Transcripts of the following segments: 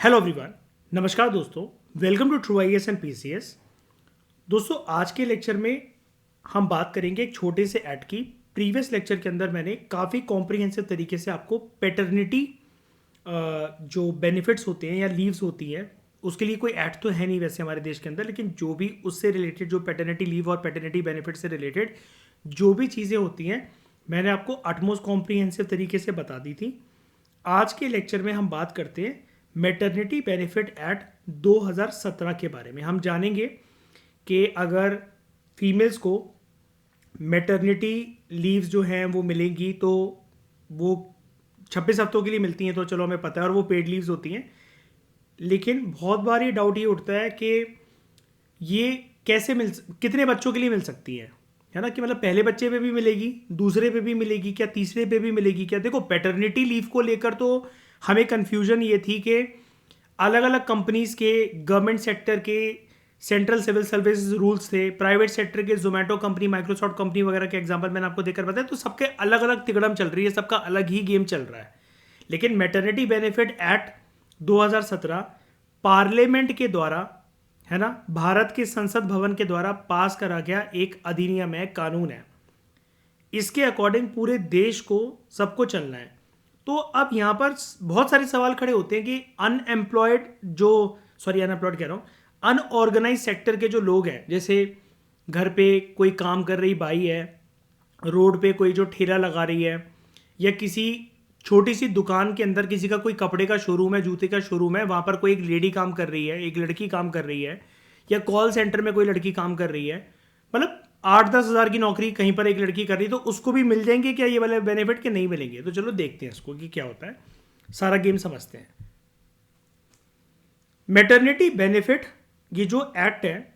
Hello everyone. नमस्कार दोस्तों, welcome to true IAS and PCS. दोस्तों, आज के लेक्चर में हम बात करेंगे एक छोटे से ऐड की। प्रीवियस लेक्चर के अंदर मैंने काफ़ी कॉम्प्रिहेंसिव तरीके से आपको पैटर्निटी जो बेनिफिट्स होते हैं या लीव्स होती हैं, उसके लिए कोई ऐड तो है नहीं वैसे हमारे देश के अंदर, लेकिन जो भी उससे रिलेटेड, जो पैटर्निटी लीव और पैटर्निटी बेनिफिट से रिलेटेड जो भी चीज़ें होती हैं, मैंने आपको अटमोस्ट कॉम्प्रिहेंसिव तरीके से बता दी थी। आज के लेक्चर में हम बात करते हैं मैटरनिटी बेनिफिट एक्ट 2017 के बारे में। हम जानेंगे कि अगर फीमेल्स को मैटरनिटी लीव्स जो हैं वो मिलेंगी तो वो 26 हफ्तों के लिए मिलती हैं, तो चलो हमें पता है, और वो पेड लीव्स होती हैं। लेकिन बहुत बार ये डाउट ये उठता है कि ये कैसे कितने बच्चों के लिए मिल सकती है ना, कि मतलब पहले बच्चे पे भी मिलेगी, दूसरे पे भी मिलेगी क्या, तीसरे पे भी मिलेगी क्या। देखो, पैटर्निटी लीव को लेकर तो हमें कन्फ्यूजन ये थी कि अलग अलग कंपनीज के, गवर्नमेंट सेक्टर के सेंट्रल सिविल सर्विस रूल्स थे, प्राइवेट सेक्टर के जोमेटो कंपनी, माइक्रोसॉफ्ट कंपनी वगैरह के एग्जांपल मैंने आपको देकर बताया, तो सबके अलग अलग तिकड़म चल रही है, सबका अलग ही गेम चल रहा है। लेकिन मैटरनिटी बेनिफिट एक्ट 2017 पार्लियामेंट के द्वारा, है ना, भारत के संसद भवन के द्वारा पास करा गया एक अधिनियम है, कानून है। इसके अकॉर्डिंग पूरे देश को सबको चलना है। तो अब यहाँ पर बहुत सारे सवाल खड़े होते हैं कि अनएम्प्लॉयड अनएम्प्लॉयड कह रहा हूँ, अनऑर्गेनाइज सेक्टर के जो लोग हैं, जैसे घर पे कोई काम कर रही बाई है, रोड पे कोई जो ठेला लगा रही है, या किसी छोटी सी दुकान के अंदर किसी का कोई कपड़े का शोरूम है, जूते का शोरूम है, वहाँ पर कोई एक लेडी काम कर रही है, एक लड़की काम कर रही है, या कॉल सेंटर में कोई लड़की काम कर रही है, मतलब 8-10 हज़ार की नौकरी कहीं पर एक लड़की कर रही है, तो उसको भी मिल जाएंगे क्या ये वाले बेनिफिट के नहीं मिलेंगे। तो चलो देखते हैं इसको कि क्या होता है, सारा गेम समझते हैं। मैटरनिटी बेनिफिट, ये जो एक्ट है,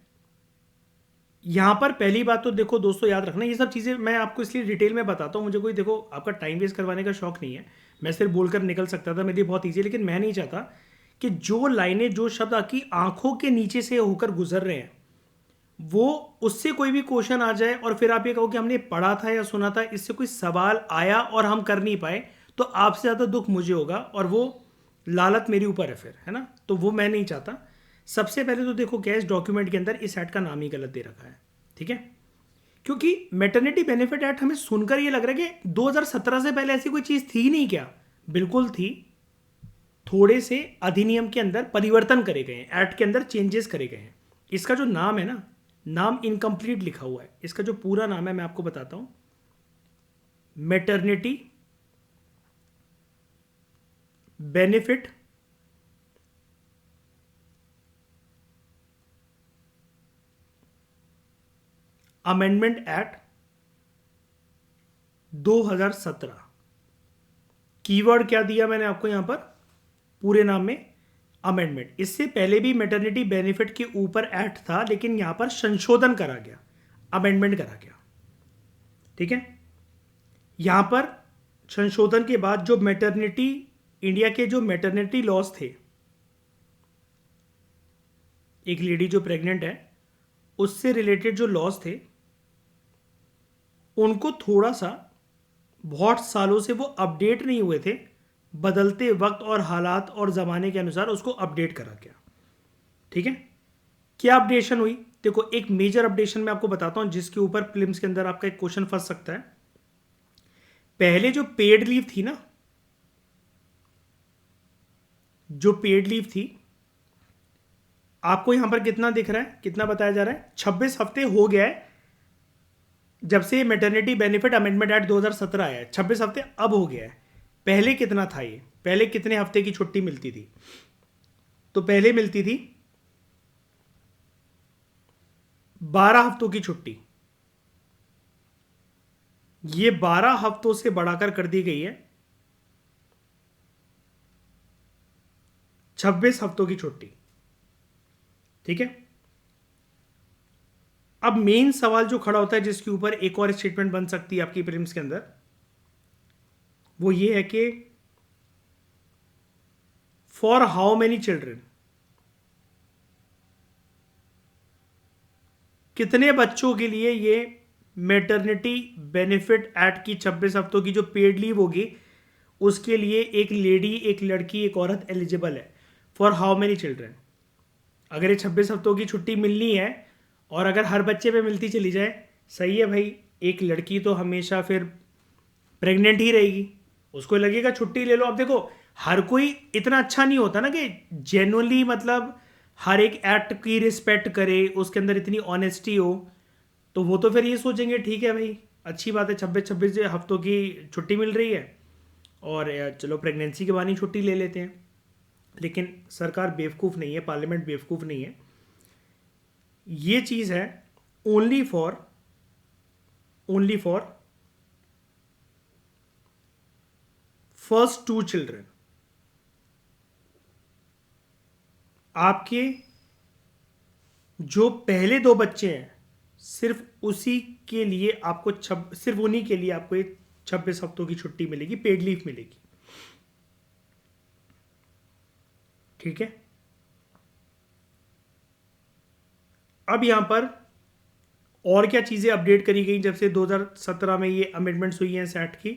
यहां पर पहली बात तो देखो दोस्तों, याद रखना, ये सब चीज़ें मैं आपको इसलिए डिटेल में बताता हूँ, मुझे कोई देखो आपका टाइम वेस्ट करवाने का शौक नहीं है। मैं सिर्फ बोलकर निकल सकता था, मेरे लिए बहुत ईजी है, लेकिन मैं नहीं चाहता कि जो लाइनें, जो शब्द आपकी आंखों के नीचे से होकर गुजर रहे हैं, वो उससे कोई भी क्वेश्चन आ जाए और फिर आप ये कहो कि हमने पढ़ा था या सुना था, इससे कोई सवाल आया और हम कर नहीं पाए, तो आपसे ज़्यादा दुख मुझे होगा, और वो लालत मेरे ऊपर है फिर, है ना, तो वो मैं नहीं चाहता। सबसे पहले तो देखो क्या, इस डॉक्यूमेंट के अंदर इस एक्ट का नाम ही गलत दे रखा है, ठीक है, क्योंकि मैटरनिटी बेनिफिट एक्ट हमें सुनकर ये लग रहा है कि 2017 से पहले ऐसी कोई चीज़ थी नहीं क्या। बिल्कुल थी, थोड़े से अधिनियम के अंदर परिवर्तन करे गए हैं, एक्ट के अंदर चेंजेस करे गए हैं। इसका जो नाम है ना, नाम इनकम्प्लीट लिखा हुआ है, इसका जो पूरा नाम है मैं आपको बताता हूं, maternity benefit amendment act 2017। Keyword क्या दिया मैंने आपको यहां पर, पूरे नाम में अमेंडमेंट। इससे पहले भी मैटरनिटी बेनिफिट के ऊपर एक्ट था, लेकिन यहां पर संशोधन करा गया, अमेंडमेंट करा गया, ठीक है। यहां पर संशोधन के बाद जो मैटरनिटी, इंडिया के जो मैटरनिटी लॉज थे, एक लेडी जो प्रेग्नेंट है उससे रिलेटेड जो लॉज थे, उनको थोड़ा सा, बहुत सालों से वो अपडेट नहीं हुए थे, बदलते वक्त और हालात और ज़माने के अनुसार उसको अपडेट करा गया, ठीक है। क्या अपडेशन हुई, देखो एक मेजर अपडेशन मैं आपको बताता हूं, जिसके ऊपर प्रीलिम्स के अंदर आपका एक क्वेश्चन फंस सकता है। पहले जो पेड लीव थी ना, जो पेड लीव थी, आपको यहां पर कितना दिख रहा है, कितना बताया जा रहा है, 26 हफ्ते हो गया है जब से मैटरनिटी बेनिफिट अमेंडमेंट एक्ट 2017 आया है। 26 हफ्ते अब हो गया है। पहले कितना था ये, पहले कितने हफ्ते की छुट्टी मिलती थी, तो पहले मिलती थी 12 हफ्तों की छुट्टी। ये 12 हफ्तों से बढ़ाकर कर दी गई है 26 हफ्तों की छुट्टी, ठीक है। अब मेन सवाल जो खड़ा होता है, जिसके ऊपर एक और स्टेटमेंट बन सकती है आपकी प्रीलिम्स के अंदर, वो ये है कि फॉर हाउ मेनी चिल्ड्रन, कितने बच्चों के लिए ये मैटरनिटी बेनिफिट एक्ट की 26 हफ्तों की जो पेड लीव होगी, उसके लिए एक लेडी, एक लड़की, एक औरत एलिजिबल है। For how many children? अगर ये 26 हफ्तों की छुट्टी मिलनी है और अगर हर बच्चे पे मिलती चली जाए, सही है भाई, एक लड़की तो हमेशा फिर प्रेग्नेंट ही रहेगी, उसको लगेगा छुट्टी ले लो। अब देखो, हर कोई इतना अच्छा नहीं होता ना कि जेन्युइनली मतलब हर एक एक्ट की रिस्पेक्ट करे, उसके अंदर इतनी ऑनेस्टी हो। तो वो तो फिर ये सोचेंगे ठीक है भाई, अच्छी बात है, 26 हफ्तों की छुट्टी मिल रही है और चलो प्रेगनेंसी के बाद ही छुट्टी ले लेते हैं। लेकिन सरकार बेवकूफ़ नहीं है, पार्लियामेंट बेवकूफ़ नहीं है। ये चीज़ है ओनली फॉर फर्स्ट 2 चिल्ड्रन। आपके जो पहले 2 बच्चे हैं, सिर्फ उसी के लिए आपको सिर्फ उन्हीं के लिए आपको ये 26 हफ्तों की छुट्टी मिलेगी, पेड लीव मिलेगी। ठीक है। अब यहां पर और क्या चीजें अपडेट करी गई जब से 2017 में ये अमेंडमेंट्स हुई हैं इस एक्ट की।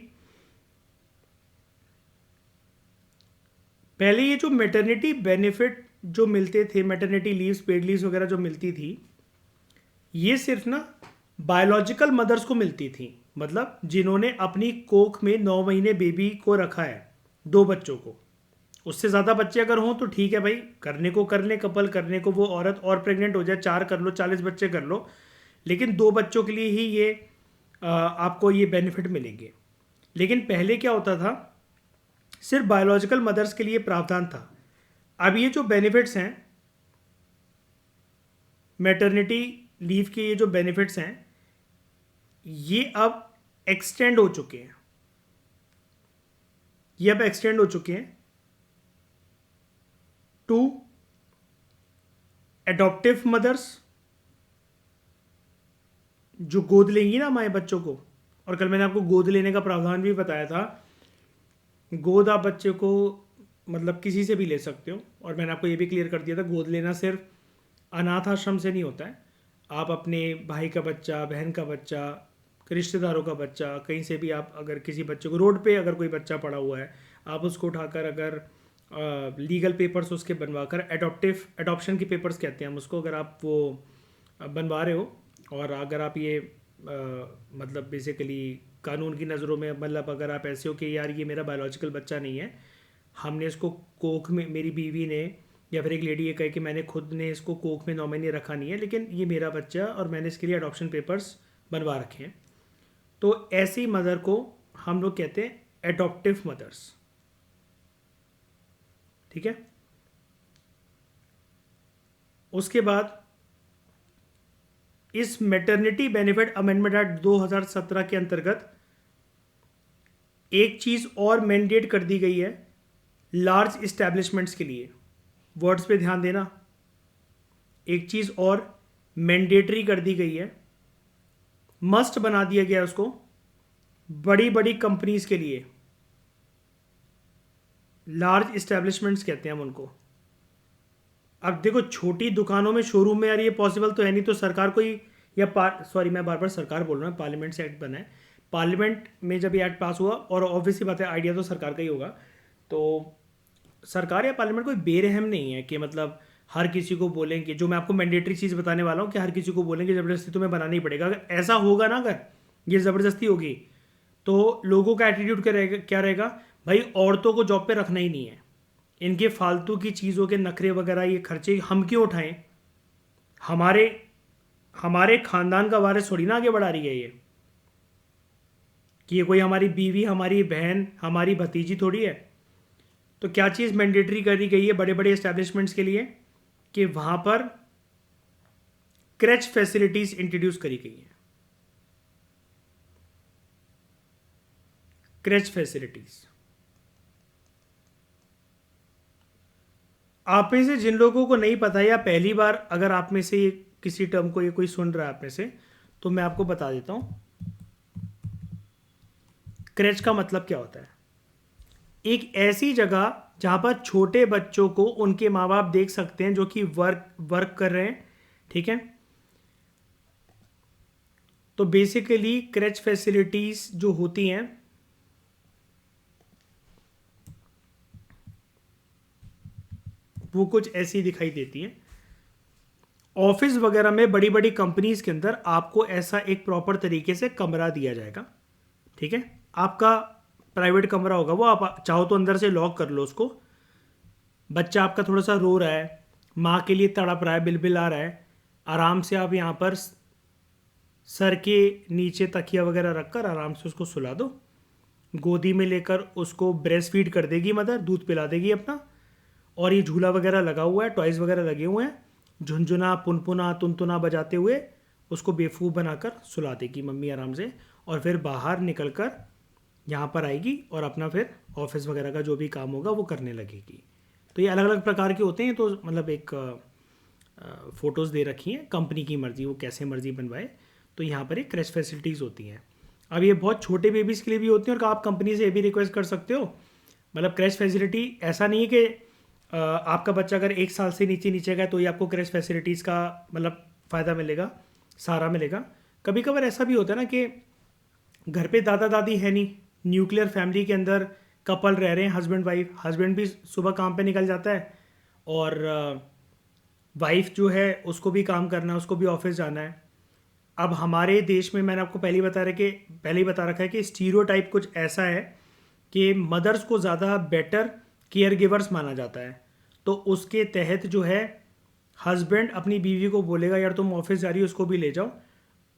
पहले ये जो मैटरनिटी बेनिफिट जो मिलते थे, मैटरनिटी लीव्स, पेड लीव्स वगैरह जो मिलती थी, ये सिर्फ ना बायोलॉजिकल मदर्स को मिलती थी। मतलब जिन्होंने अपनी कोख में 9 महीने बेबी को रखा है, 2 बच्चों को। उससे ज़्यादा बच्चे अगर हों तो ठीक है भाई, करने को कर ले, कपल करने को वो औरत और प्रेग्नेंट हो जाए, 4 कर लो, 40 बच्चे कर लो, लेकिन 2 बच्चों के लिए ही ये आपको ये बेनिफिट मिलेंगे। लेकिन पहले क्या होता था, सिर्फ बायोलॉजिकल मदर्स के लिए प्रावधान था। अब ये जो बेनिफिट्स हैं, मैटरनिटी लीव के ये जो बेनिफिट्स हैं, ये अब एक्सटेंड हो चुके हैं। टू एडॉप्टिव मदर्स जो गोद लेंगी ना हमारे बच्चों को। और कल मैंने आपको गोद लेने का प्रावधान भी बताया था। गोद आप बच्चे को मतलब किसी से भी ले सकते हो, और मैंने आपको ये भी क्लियर कर दिया था, गोद लेना सिर्फ अनाथ आश्रम से नहीं होता है। आप अपने भाई का बच्चा, बहन का बच्चा, रिश्तेदारों का बच्चा, कहीं से भी आप अगर किसी बच्चे को, रोड पे अगर कोई बच्चा पड़ा हुआ है, आप उसको उठाकर अगर लीगल पेपर्स उसके बनवा कर, एडॉप्शन के पेपर्स कहते हैं हम उसको, अगर आप वो बनवा रहे हो, और अगर आप ये मतलब बेसिकली कानून की नज़रों में, मतलब अगर आप ऐसे हो कि यार ये मेरा बायोलॉजिकल बच्चा नहीं है, हमने इसको कोख में, मेरी बीवी ने या फिर एक लेडी ये कहे कि मैंने खुद ने इसको कोख में 9 महीने रखा नहीं है, लेकिन ये मेरा बच्चा और मैंने इसके लिए अडॉप्शन पेपर्स बनवा रखे हैं, तो ऐसी मदर को हम लोग कहते हैं एडॉप्टिव मदर्स। ठीक है। उसके बाद इस मैटरनिटी बेनिफिट अमेंडमेंट एक्ट 2017 के अंतर्गत एक चीज और मैंडेट कर दी गई है लार्ज इस्टेब्लिशमेंट्स के लिए। वर्ड्स पे ध्यान देना। एक चीज और मैंडेटरी कर दी गई है, मस्ट बना दिया गया उसको बड़ी बड़ी कंपनीज के लिए। लार्ज इस्टेब्लिशमेंट्स कहते हैं हम उनको। अब देखो, छोटी दुकानों में, शोरूम में यार ये पॉसिबल तो है नहीं, तो सरकार को ही, या सॉरी मैं बार बार सरकार बोल रहा हूँ, पार्लियामेंट से एक्ट बना है, पार्लियामेंट में जब ये एक्ट पास हुआ, और ऑब्वियसली बात है आइडिया तो सरकार का ही होगा, तो सरकार या पार्लियामेंट कोई बेरहम नहीं है कि मतलब हर किसी को बोलेंगे, जो मैं आपको मैंडेटरी चीज़ बताने वाला हूँ कि हर किसी को बोलेंगे ज़बरदस्ती तुम्हें बनाना ही पड़ेगा। अगर ऐसा होगा ना, अगर ये ज़बरदस्ती होगी, तो लोगों का एटीट्यूड क्या रहेगा, भाई औरतों को जॉब पे रखना ही नहीं है, इनके फालतू की चीज़ों के नखरे वगैरह, ये खर्चे हम क्यों उठाएं, हमारे हमारे खानदान का वारिस थोड़ी ना आगे बढ़ा रही है ये, कि ये कोई हमारी बीवी, हमारी बहन, हमारी भतीजी थोड़ी है। तो क्या चीज़ मैंडेटरी करी गई है बड़े बड़े एस्टैब्लिशमेंट्स के लिए, कि वहां पर क्रैच फैसिलिटीज इंट्रोड्यूस करी गई है। क्रैच फैसिलिटीज, आप में से जिन लोगों को नहीं पता, या पहली बार अगर आप में से किसी टर्म को ये कोई सुन रहा है आप में से, तो मैं आपको बता देता हूं क्रैच का मतलब क्या होता है। एक ऐसी जगह जहां पर छोटे बच्चों को उनके माँ बाप देख सकते हैं जो कि वर्क कर रहे हैं। ठीक है। तो बेसिकली क्रैच फैसिलिटीज जो होती हैं, वो कुछ ऐसी दिखाई देती है। ऑफिस वगैरह में बड़ी बड़ी कंपनीज के अंदर आपको ऐसा एक प्रॉपर तरीके से कमरा दिया जाएगा, ठीक है। आपका प्राइवेट कमरा होगा, वो आप चाहो तो अंदर से लॉक कर लो उसको। बच्चा आपका थोड़ा सा रो रहा है, माँ के लिए तड़प रहा है, बिलबिल आ रहा है, आराम से आप यहाँ पर सर के नीचे तकिया वगैरह रखकर आराम से उसको सुला दो। गोदी में लेकर उसको ब्रेस्ट फीड कर देगी मदर, दूध पिला देगी अपना। और ये झूला वगैरह लगा हुआ है, टॉयज़ वगैरह लगे हुए हैं, झुनझुना पुनपुना तुनतुना बजाते हुए उसको बेवकूफ़ बनाकर सुला देगी मम्मी आराम से। और फिर बाहर निकल कर यहाँ पर आएगी और अपना फिर ऑफिस वगैरह का जो भी काम होगा वो करने लगेगी। तो ये अलग अलग प्रकार के होते हैं। तो मतलब एक फ़ोटोज़ दे रखी हैं, कंपनी की मर्ज़ी वो कैसे मर्ज़ी बनवाए। तो यहाँ पर एक क्रैश फैसिलिटीज़ होती हैं। अब ये बहुत छोटे बेबीज़ के लिए भी होती हैं और आप कंपनी से ये भी रिक्वेस्ट कर सकते हो। मतलब क्रैश फैसिलिटी ऐसा नहीं है कि आपका बच्चा अगर 1 साल से नीचे नीचे का है तो ही आपको क्रैश फैसिलिटीज़ का मतलब फ़ायदा मिलेगा, सारा मिलेगा। कभी कभार ऐसा भी होता है ना कि घर पे दादा दादी है नहीं, न्यूक्लियर फैमिली के अंदर कपल रह रहे हैं, हस्बैंड वाइफ, हस्बैंड भी सुबह काम पे निकल जाता है और वाइफ जो है उसको भी काम करना है, उसको भी ऑफिस जाना है। अब हमारे देश में मैंने आपको पहले ही बता रखा है कि स्टीरियोटाइप कुछ ऐसा है कि मदर्स को ज़्यादा बेटर केयर गिवर्स माना जाता है। तो उसके तहत जो है हस्बैंड अपनी बीवी को बोलेगा यार तुम ऑफिस जा रही हो, उसको भी ले जाओ।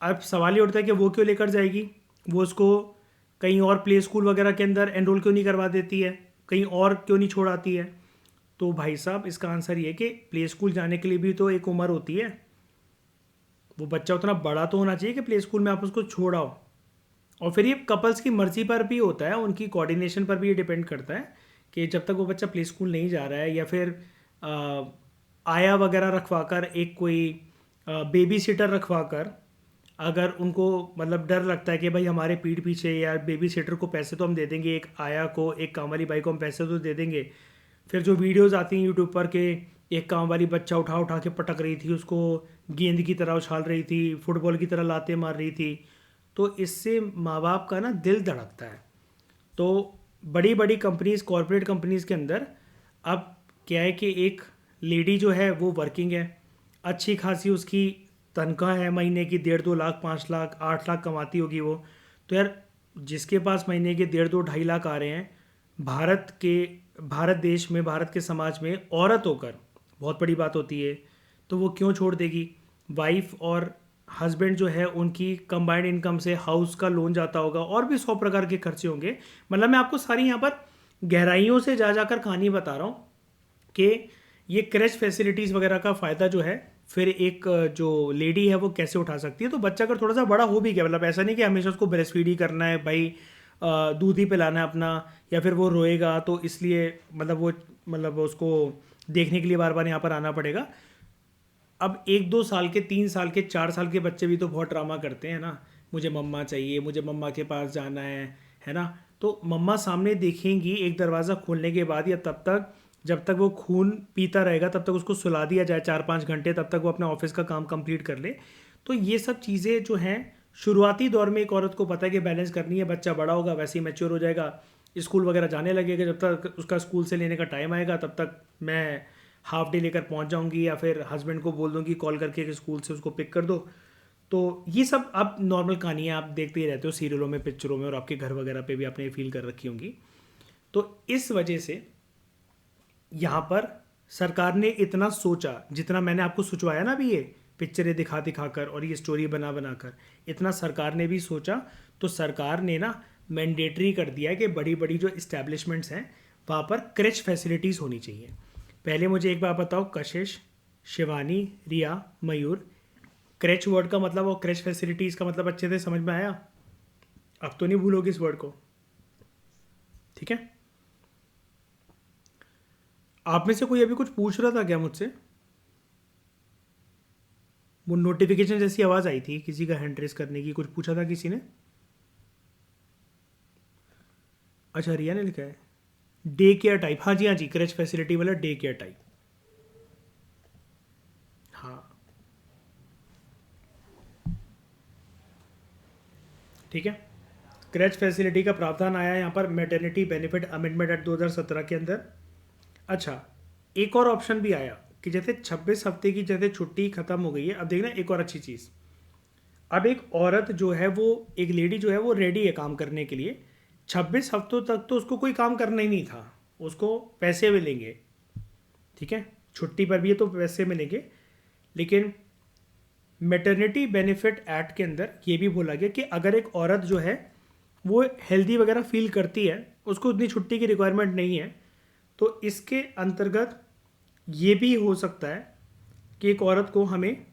अब सवाल ये उठता है कि वो क्यों लेकर जाएगी, वो उसको कहीं और प्ले स्कूल वगैरह के अंदर एनरोल क्यों नहीं करवा देती है, कहीं और क्यों नहीं छोड़ आती है। तो भाई साहब इसका आंसर ये है कि प्ले स्कूल जाने के लिए भी तो एक उम्र होती है। वो बच्चा उतना बड़ा तो होना चाहिए कि प्ले स्कूल में आप उसको छोड़ आओ। और फिर ये कपल्स की मर्जी पर भी होता है, उनकी कोऑर्डिनेशन पर भी ये डिपेंड करता है कि जब तक वो बच्चा प्ले स्कूल नहीं जा रहा है या फिर आया वगैरह रखवा कर, एक कोई बेबी सिटर रखवा कर, अगर उनको मतलब डर लगता है कि भाई हमारे पीठ पीछे या बेबी सिटर को पैसे तो हम दे देंगे, एक आया को, एक काम वाली बाई को हम पैसे तो दे देंगे। फिर जो वीडियोज़ आती हैं यूट्यूब पर कि एक काम वाली बच्चा उठा उठा के पटक रही थी, उसको गेंद की तरह उछाल रही थी, फुटबॉल की तरह लाते मार रही थी, तो इससे माँ बाप का ना दिल धड़कता है। तो बड़ी बड़ी कंपनीज़, कॉरपोरेट कंपनीज़ के अंदर अब क्या है कि एक लेडी जो है वो वर्किंग है, अच्छी खासी उसकी तनख्वाह है, महीने की 1.5-2 लाख, 5 लाख, 8 लाख कमाती होगी वो। तो यार जिसके पास महीने के 1.5-2-2.5 लाख आ रहे हैं, भारत देश में, भारत के समाज में औरत होकर बहुत बड़ी बात होती है। तो वो क्यों छोड़ देगी। वाइफ और हस्बैंड जो है उनकी कंबाइंड इनकम से हाउस का लोन जाता होगा और भी 100 प्रकार के खर्चे होंगे। मतलब मैं आपको सारी यहाँ पर गहराइयों से जा जाकर कहानी बता रहा हूँ कि ये क्रैश फैसिलिटीज़ वगैरह का फ़ायदा जो है फिर एक जो लेडी है वो कैसे उठा सकती है। तो बच्चा अगर थोड़ा सा बड़ा हो भी गया, मतलब ऐसा नहीं कि हमेशा उसको ब्रेस्ट फीड ही करना है भाई, दूध ही पिलाना है अपना, या फिर वो रोएगा तो इसलिए मतलब उसको देखने के लिए बार बार यहाँ पर आना पड़ेगा। अब 1-2 साल के, 3 साल के, 4 साल के बच्चे भी तो बहुत ड्रामा करते हैं ना, मुझे मम्मा चाहिए, मुझे मम्मा के पास जाना है ना। तो मम्मा सामने देखेंगी एक दरवाज़ा खोलने के बाद, या तब तक जब तक वो खून पीता रहेगा तब तक उसको सुला दिया जाए 4-5 घंटे, तब तक वो अपना ऑफिस का काम कंप्लीट कर ले। तो ये सब चीज़ें जो हैं शुरुआती दौर में एक औरत को पता है कि बैलेंस करनी है। बच्चा बड़ा होगा वैसे ही मैच्योर हो जाएगा, स्कूल वगैरह जाने लगेगा, जब तक उसका स्कूल से लेने का टाइम आएगा तब तक मैं हाफ डे लेकर पहुंच जाऊंगी, या फिर हस्बैंड को बोल दूंगी कॉल करके कि स्कूल से उसको पिक कर दो। तो ये सब अब नॉर्मल कहानी है, आप देखते ही रहते हो सीरियलों में, पिक्चरों में, और आपके घर वगैरह पे भी आपने फील कर रखी होंगी। तो इस वजह से यहाँ पर सरकार ने इतना सोचा, जितना मैंने आपको सुचवाया ना अभी ये पिक्चरें दिखा दिखा कर और ये स्टोरी बना बना कर, इतना सरकार ने भी सोचा। तो सरकार ने ना मैंडेटरी कर दिया है कि बड़ी बड़ी जो इस्टेब्लिशमेंट्स हैं वहाँ पर क्रैच फैसिलिटीज़ होनी चाहिए। पहले मुझे एक बात बताओ, कशिश, शिवानी, रिया, मयूर, क्रैच वर्ड का मतलब और क्रैच फैसिलिटीज़ का मतलब अच्छे से समझ में आया? अब तो नहीं भूलोगे इस वर्ड को, ठीक है। आप में से कोई अभी कुछ पूछ रहा था क्या मुझसे? वो नोटिफिकेशन जैसी आवाज़ आई थी किसी का हैंड रेस करने की, कुछ पूछा था किसी ने? अच्छा, रिया ने लिखा है डे केयर टाइप। हाँ जी, हाँ जी, क्रैच फैसिलिटी वाला डे केयर टाइप। हाँ ठीक है। क्रैच फैसिलिटी का प्रावधान आया यहाँ पर मैटरनिटी बेनिफिट अमेंडमेंट एक्ट 2017 के अंदर। अच्छा, एक और ऑप्शन भी आया कि जैसे 26 हफ्ते की जैसे छुट्टी खत्म हो गई है, अब देखना एक और अच्छी चीज़। अब एक औरत जो है वो, एक लेडी जो है वो रेडी है काम करने के लिए। 26 हफ्तों तक तो उसको कोई काम करना ही नहीं था, उसको पैसे मिलेंगे, ठीक है, छुट्टी पर भी है तो पैसे मिलेंगे। लेकिन मैटरनिटी बेनिफिट एक्ट के अंदर ये भी बोला गया कि अगर एक औरत जो है वो हेल्दी वगैरह फील करती है, उसको उतनी छुट्टी की रिक्वायरमेंट नहीं है, तो इसके अंतर्गत ये भी हो सकता है कि एक औरत को हमें,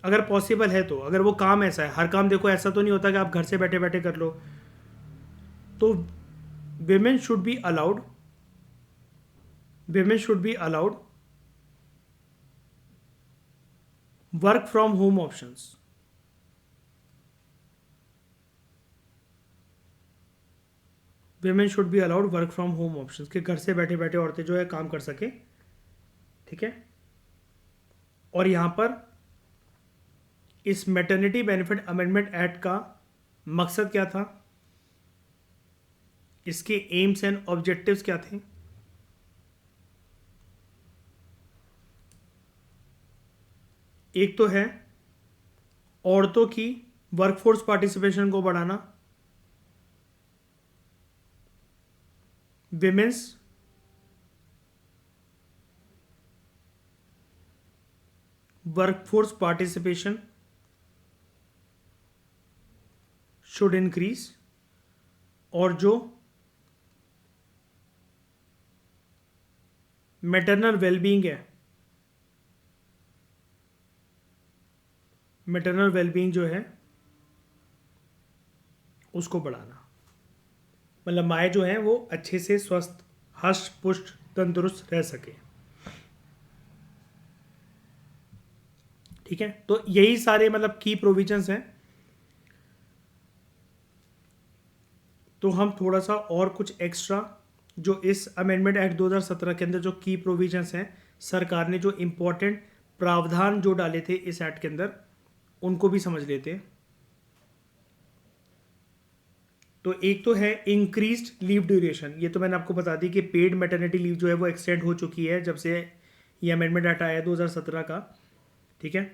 अगर पॉसिबल है तो, अगर वो काम ऐसा है, हर काम देखो ऐसा तो नहीं होता कि आप घर से बैठे बैठे कर लो, तो women should be allowed, women should be allowed work from home options। women should be allowed work from home options कि घर से बैठे बैठे औरतें जो है काम कर सके, ठीक है। और यहाँ पर इस मैटरनिटी बेनिफिट अमेंडमेंट एक्ट का मकसद क्या था, इसके एम्स एंड ऑब्जेक्टिव्स क्या थे। एक तो है औरतों की वर्कफोर्स पार्टिसिपेशन को बढ़ाना, women's workforce participation should increase, और जो मैटरनल वेलबींग है, मैटरनल वेलबींग जो है उसको बढ़ाना, मतलब माएँ जो हैं वो अच्छे से स्वस्थ, हष्ट पुष्ट, तंदुरुस्त रह सके, ठीक है। तो यही सारे मतलब की प्रोविजंस हैं। तो हम थोड़ा सा और कुछ एक्स्ट्रा जो इस अमेंडमेंट एक्ट 2017 के अंदर जो की प्रोविजंस हैं, सरकार ने जो इम्पोर्टेंट प्रावधान जो डाले थे इस एक्ट के अंदर, उनको भी समझ लेते हैं। तो एक तो है इंक्रीज्ड लीव ड्यूरेशन, ये तो मैंने आपको बता दी कि पेड मैटरनिटी लीव जो है वो एक्सटेंड हो चुकी है जब से ये अमेंडमेंट एक्ट आया 2017 का, ठीक है।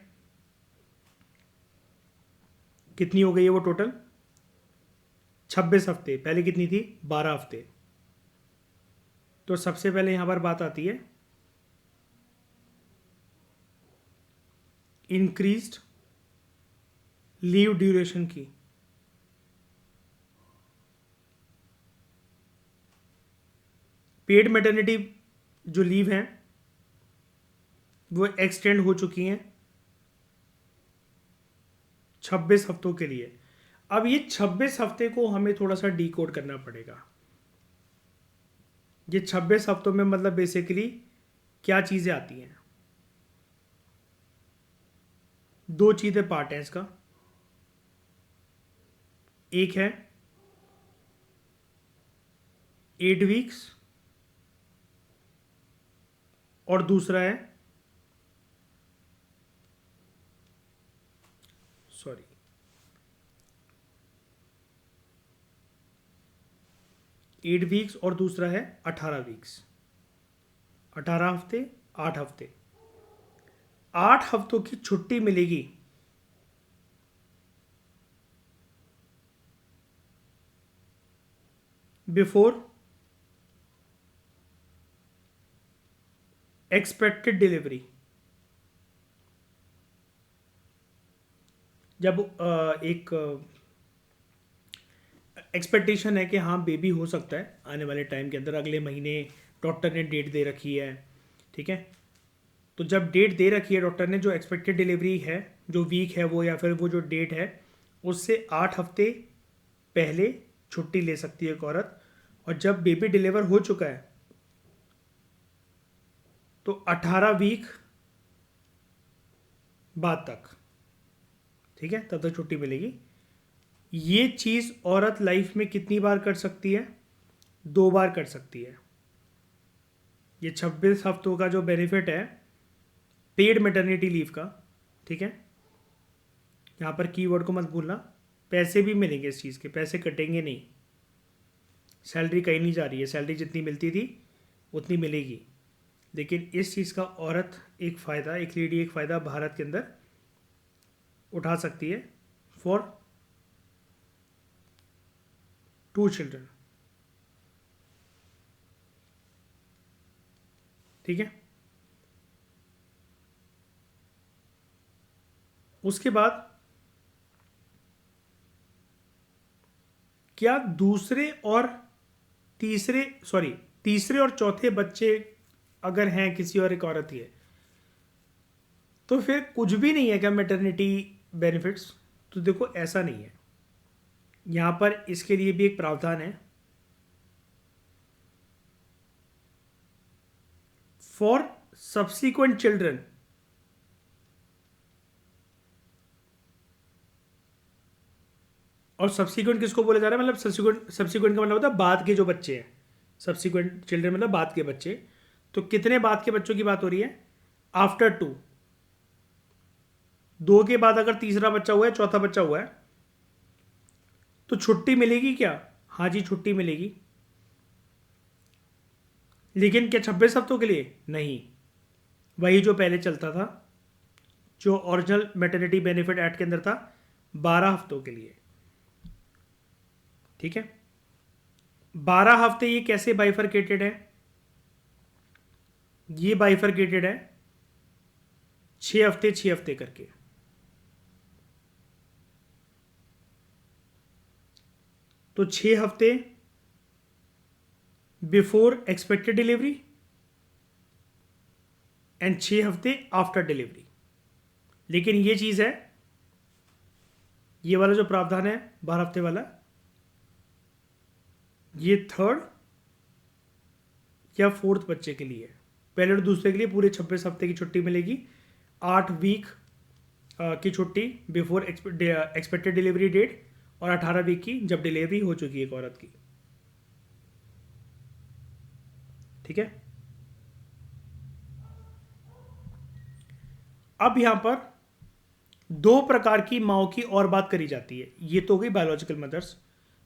कितनी हो गई है वो टोटल, 26 हफ्ते, पहले कितनी थी, 12 हफ्ते। तो सबसे पहले यहां पर बात आती है इंक्रीज्ड लीव ड्यूरेशन की। पेड मैटरनिटी जो लीव हैं वो एक्सटेंड हो चुकी हैं 26 हफ्तों के लिए। अब ये 26 हफ्ते को हमें थोड़ा सा डिकोड करना पड़ेगा। ये 26 हफ्तों में मतलब बेसिकली क्या चीज़ें आती हैं, दो चीज़ें पार्ट है इसका। एक है 8 वीक्स और दूसरा है, सॉरी, 8 वीक्स और दूसरा है 18 वीक्स। 18 हफ्ते, 8 हफ्ते, 8 हफ्तों की छुट्टी मिलेगी बिफोर एक्सपेक्टेड डिलीवरी। जब एक एक्सपेक्टेशन है कि हाँ बेबी हो सकता है आने वाले टाइम के अंदर, अगले महीने डॉक्टर ने डेट दे रखी है, ठीक है। तो जब डेट दे रखी है डॉक्टर ने, जो एक्सपेक्टेड डिलीवरी है, जो वीक है वो, या फिर वो जो डेट है, उससे 8 हफ्ते पहले छुट्टी ले सकती है एक औरत। और जब बेबी डिलीवर हो चुका है तो 18 वीक बाद तक, ठीक है, तब तक छुट्टी मिलेगी। ये चीज़ औरत लाइफ में कितनी बार कर सकती है, 2 बार कर सकती है। ये 26 हफ्तों का जो बेनिफिट है पेड मैटरनिटी लीव का, ठीक है, यहाँ पर कीवर्ड को मत भूलना, पैसे भी मिलेंगे इस चीज़ के, पैसे कटेंगे नहीं, सैलरी कहीं नहीं जा रही है, सैलरी जितनी मिलती थी उतनी मिलेगी, लेकिन इस चीज़ का औरत एक फ़ायदा, एक लेडी एक फ़ायदा भारत के अंदर उठा सकती है फॉर 2 चिल्ड्रन। ठीक है। उसके बाद क्या तीसरे और चौथे बच्चे अगर हैं किसी और एक औरत के, तो फिर कुछ भी नहीं है क्या मैटरनिटी बेनिफिट्स? तो देखो ऐसा नहीं है, यहां पर इसके लिए भी एक प्रावधान है। फॉर सब्सिक्वेंट चिल्ड्रन, और सब्सिक्वेंट किसको बोला जा रहा है? मतलब सब्सिक्वेंट का मतलब होता है बाद के जो बच्चे हैं। सब्सिक्वेंट चिल्ड्रन मतलब बाद के बच्चे। तो कितने बाद के बच्चों की बात हो रही है? आफ्टर 2, 2 के बाद अगर तीसरा बच्चा हुआ है, चौथा बच्चा हुआ है, तो छुट्टी मिलेगी क्या? हाँ जी, छुट्टी मिलेगी। लेकिन क्या 26 हफ्तों के लिए? नहीं, वही जो पहले चलता था, जो ओरिजिनल मैटरनिटी बेनिफिट एक्ट के अंदर था, 12 हफ्तों के लिए। ठीक है। 12 हफ्ते ये कैसे बाइफरकेटेड है? ये बाइफरकेटेड है 6 हफ्ते 6 हफ्ते करके। तो 6 हफ्ते बिफोर एक्सपेक्टेड डिलीवरी एंड 6 हफ्ते आफ्टर डिलीवरी। लेकिन ये चीज़ है, ये वाला जो प्रावधान है 12 हफ्ते वाला, ये थर्ड या फोर्थ बच्चे के लिए है। पहले और दूसरे के लिए पूरे 26 हफ्ते की छुट्टी मिलेगी। 8 वीक की छुट्टी बिफोर एक्सपेक्टेड डिलीवरी डेट, और 18 वीक की जब डिलीवरी हो चुकी है एक औरत की। ठीक है। अब यहां पर 2 प्रकार की माओ की और बात करी जाती है। ये तो हो गई बायोलॉजिकल मदर्स।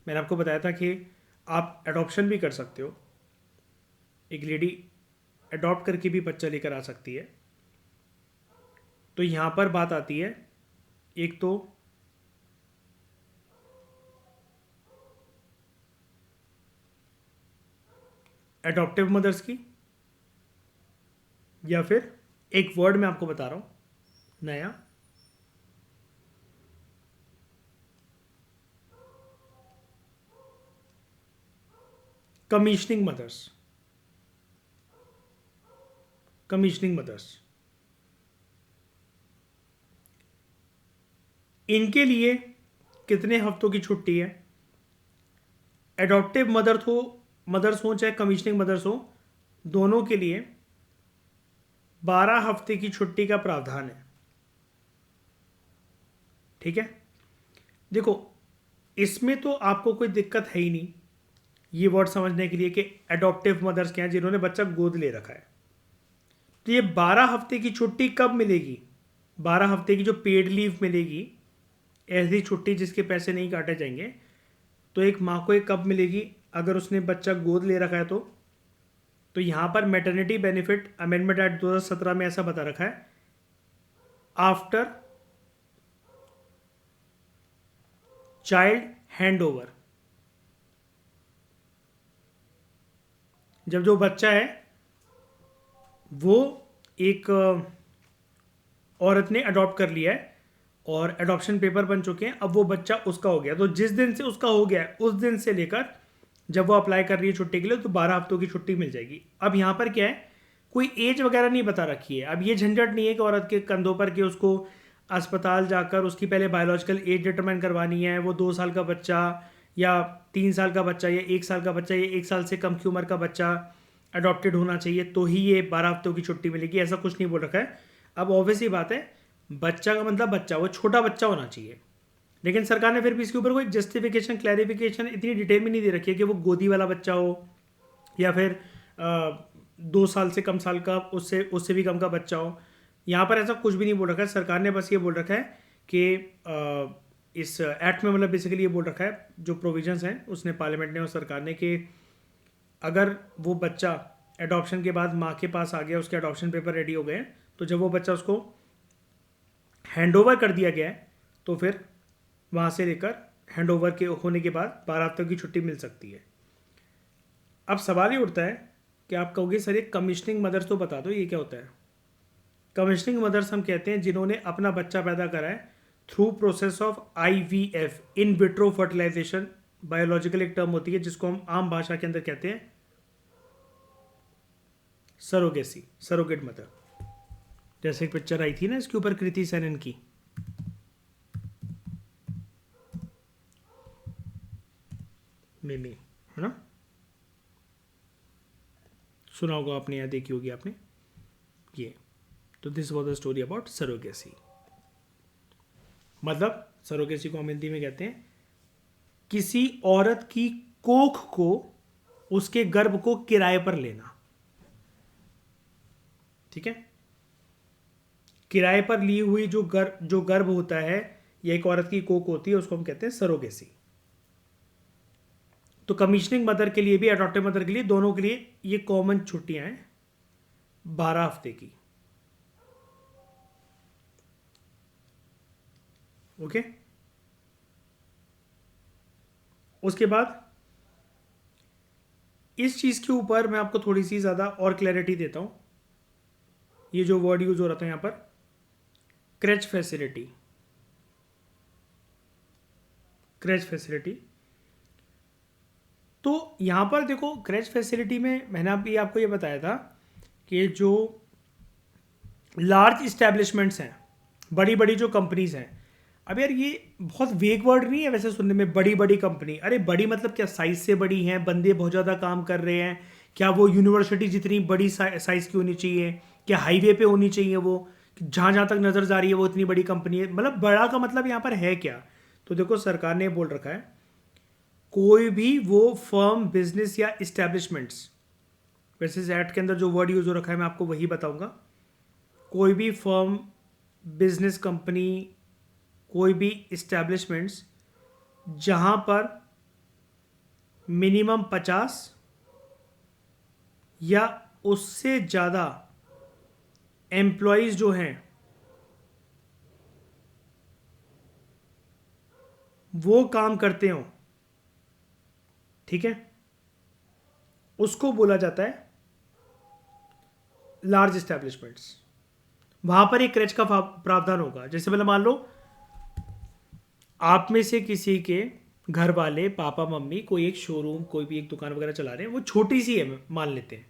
मैंने आपको बताया था कि आप एडॉप्शन भी कर सकते हो, एक लेडी अडॉप्ट करके भी बच्चा लेकर आ सकती है। तो यहां पर बात आती है एक तो एडॉप्टिव मदर्स की, या फिर एक वर्ड मैं आपको बता रहा हूं नया, कमीशनिंग मदर्स। कमीशनिंग मदर्स, इनके लिए कितने हफ्तों की छुट्टी है? एडॉप्टिव मदर्स हो चाहे कमीशनिंग मदर्स हो, दोनों के लिए 12 हफ्ते की छुट्टी का प्रावधान है। ठीक है। देखो, इसमें तो आपको कोई दिक्कत है ही नहीं ये वर्ड समझने के लिए कि एडॉप्टिव मदर्स क्या हैं, जिन्होंने बच्चा गोद ले रखा है। तो ये 12 हफ्ते की छुट्टी कब मिलेगी? 12 हफ्ते की जो पेड लीव मिलेगी, ऐसी छुट्टी जिसके पैसे नहीं काटे जाएंगे, तो एक माँ को एक कब मिलेगी? अगर उसने बच्चा गोद ले रखा है तो यहां पर मैटरनिटी बेनिफिट अमेंडमेंट एक्ट 2017 में ऐसा बता रखा है, आफ्टर चाइल्ड हैंड ओवर। जब जो बच्चा है वो एक औरत ने अडॉप्ट कर लिया है और एडॉप्शन पेपर बन चुके हैं, अब वो बच्चा उसका हो गया, तो जिस दिन से उसका हो गया है उस दिन से लेकर जब वो अप्लाई कर रही है छुट्टी के लिए, तो 12 हफ्तों की छुट्टी मिल जाएगी। अब यहाँ पर क्या है, कोई एज वगैरह नहीं बता रखी है। अब ये झंझट नहीं है कि औरत के कंधों पर कि उसको अस्पताल जाकर उसकी पहले बायोलॉजिकल एज डिटरमाइन करवानी है, वो 2 साल का बच्चा या 3 साल का बच्चा या 1 साल का बच्चा या 1 साल से कम की उम्र का बच्चा अडॉप्टेड होना चाहिए तो ही ये 12 हफ्तों की छुट्टी मिलेगी, ऐसा कुछ नहीं बोल रखा है। अब ऑब्वियस ही बात है, बच्चा का मतलब बच्चा, वो छोटा बच्चा होना चाहिए। लेकिन सरकार ने फिर भी इसके ऊपर कोई जस्टिफिकेशन, क्लैरिफिकेशन इतनी डिटेल में नहीं दे रखी है कि वो गोदी वाला बच्चा हो या फिर 2 साल से कम साल का, उससे उससे भी कम का बच्चा हो। यहाँ पर ऐसा कुछ भी नहीं बोल रखा है। सरकार ने बस ये बोल रखा है कि इस एक्ट में, मतलब बेसिकली ये बोल रखा है, जो प्रोविजंस हैं उसने पार्लियामेंट ने और सरकार ने, कि अगर वो बच्चा एडॉप्शन के बाद माँ के पास आ गया, उसके एडॉप्शन पेपर रेडी हो गए, तो जब वो बच्चा उसको हैंड ओवर कर दिया गया है तो फिर वहाँ से लेकर हैंड ओवर के होने के बाद 12 हफ्तों की छुट्टी मिल सकती है। अब सवाल ये उठता है कि आप कहोगे सर ये कमीशनिंग मदर्स तो बता दो, ये क्या होता है। कमीशनिंग मदर्स हम कहते हैं जिन्होंने अपना बच्चा पैदा करा है through process of IVF, in vitro fertilization, biological एक टर्म होती है जिसको हम आम भाषा के अंदर कहते हैं सरोगेसी, सरोगेट मदर। जैसे एक पिक्चर आई थी ना इसके ऊपर कृति सेनन की, मिमी, है ना, सुना होगा आपने या देखी होगी आपने ये। तो this was the story about surrogacy. मतलब सरोगेसी को हम हिंदी में कहते हैं किसी औरत की कोख को, उसके गर्भ को किराए पर लेना। ठीक है, किराए पर ली हुई जो गर्भ होता है या एक औरत की कोख होती है उसको हम कहते हैं सरोगेसी। तो कमीशनिंग मदर के लिए भी अडॉप्टिव मदर के लिए दोनों के लिए ये कॉमन छुट्टियां हैं 12 हफ्ते की। ओके, उसके बाद इस चीज के ऊपर मैं आपको थोड़ी सी ज्यादा और क्लैरिटी देता हूं। ये जो वर्ड यूज हो रहा था यहां पर क्रेच फैसिलिटी, क्रेच फैसिलिटी। तो यहां पर देखो क्रेच फैसिलिटी में मैंने आपको ये बताया था कि जो लार्ज इस्टेब्लिशमेंट्स हैं, बड़ी बड़ी जो कंपनीज हैं, अब यार ये बहुत वेग वर्ड नहीं है वैसे सुनने में, बड़ी बड़ी कंपनी, अरे बड़ी मतलब क्या साइज से बड़ी हैं, बंदे बहुत ज़्यादा काम कर रहे हैं, क्या वो यूनिवर्सिटी जितनी बड़ी साइज की होनी चाहिए, क्या हाईवे पे होनी चाहिए, वो जहाँ जहाँ तक नज़र जा रही है वो इतनी बड़ी कंपनी है, मतलब बड़ा का मतलब यहाँ पर है क्या। तो देखो सरकार ने बोल रखा है कोई भी वो फर्म, बिजनेस या इस्टेब्लिशमेंट्स, वैसे इस एक्ट के अंदर जो वर्ड यूज हो रखा है मैं आपको वही बताऊंगा, कोई भी फर्म, बिजनेस, कंपनी, कोई भी इस्टेब्लिशमेंट्स जहां पर मिनिमम 50 या उससे ज़्यादा एम्प्लॉयज़ जो हैं वो काम करते हो, ठीक है, उसको बोला जाता है लार्ज इस्टेब्लिशमेंट्स। वहां पर एक क्रेच का प्रावधान होगा। जैसे मतलब मान लो आप में से किसी के घर वाले, पापा मम्मी, कोई एक शोरूम, कोई भी एक दुकान वगैरह चला रहे हैं, वो छोटी सी है मान लेते हैं,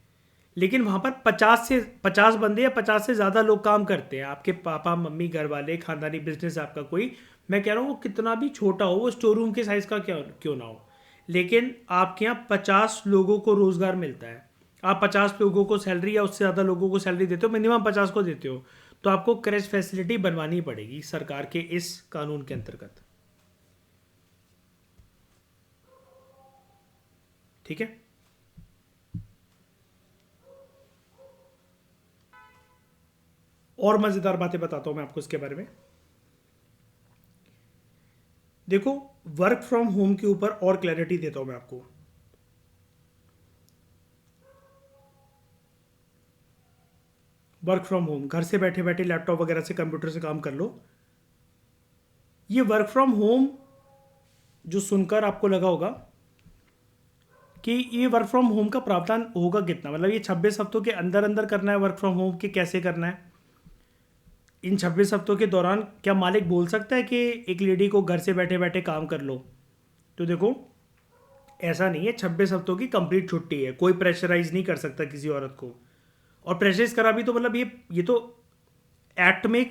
लेकिन वहाँ पर 50 बंदे या 50 से ज़्यादा लोग काम करते हैं, आपके पापा मम्मी, घर वाले, खानदानी बिजनेस आपका कोई, मैं कह रहा हूँ वो कितना भी छोटा हो, वो स्टोर रूम के साइज़ का क्यों ना हो, लेकिन आपके यहाँ 50 लोगों को रोज़गार मिलता है, आप 50 लोगों को सैलरी या उससे ज़्यादा लोगों को सैलरी देते हो, मिनिमम 50 को देते हो, तो आपको क्रेच फैसिलिटी बनवानी पड़ेगी सरकार के इस कानून के अंतर्गत। ठीक है, और मजेदार बातें बताता हूं मैं आपको इसके बारे में। देखो वर्क फ्रॉम होम के ऊपर और क्लैरिटी देता हूं मैं आपको। वर्क फ्रॉम होम, घर से बैठे बैठे लैपटॉप वगैरह से, कंप्यूटर से काम कर लो। ये वर्क फ्रॉम होम जो सुनकर आपको लगा होगा कि ये वर्क फ्रॉम होम का प्रावधान होगा कितना, मतलब ये 26 हफ्तों के अंदर अंदर करना है वर्क फ्रॉम होम के, कैसे करना है, इन 26 हफ्तों के दौरान क्या मालिक बोल सकता है कि एक लेडी को घर से बैठे बैठे काम कर लो। तो देखो ऐसा नहीं है, 26 हफ्तों की कंप्लीट छुट्टी है, कोई प्रेशराइज नहीं कर सकता किसी औरत को, और प्रेशराइज करा भी तो मतलब ये तो एक्ट में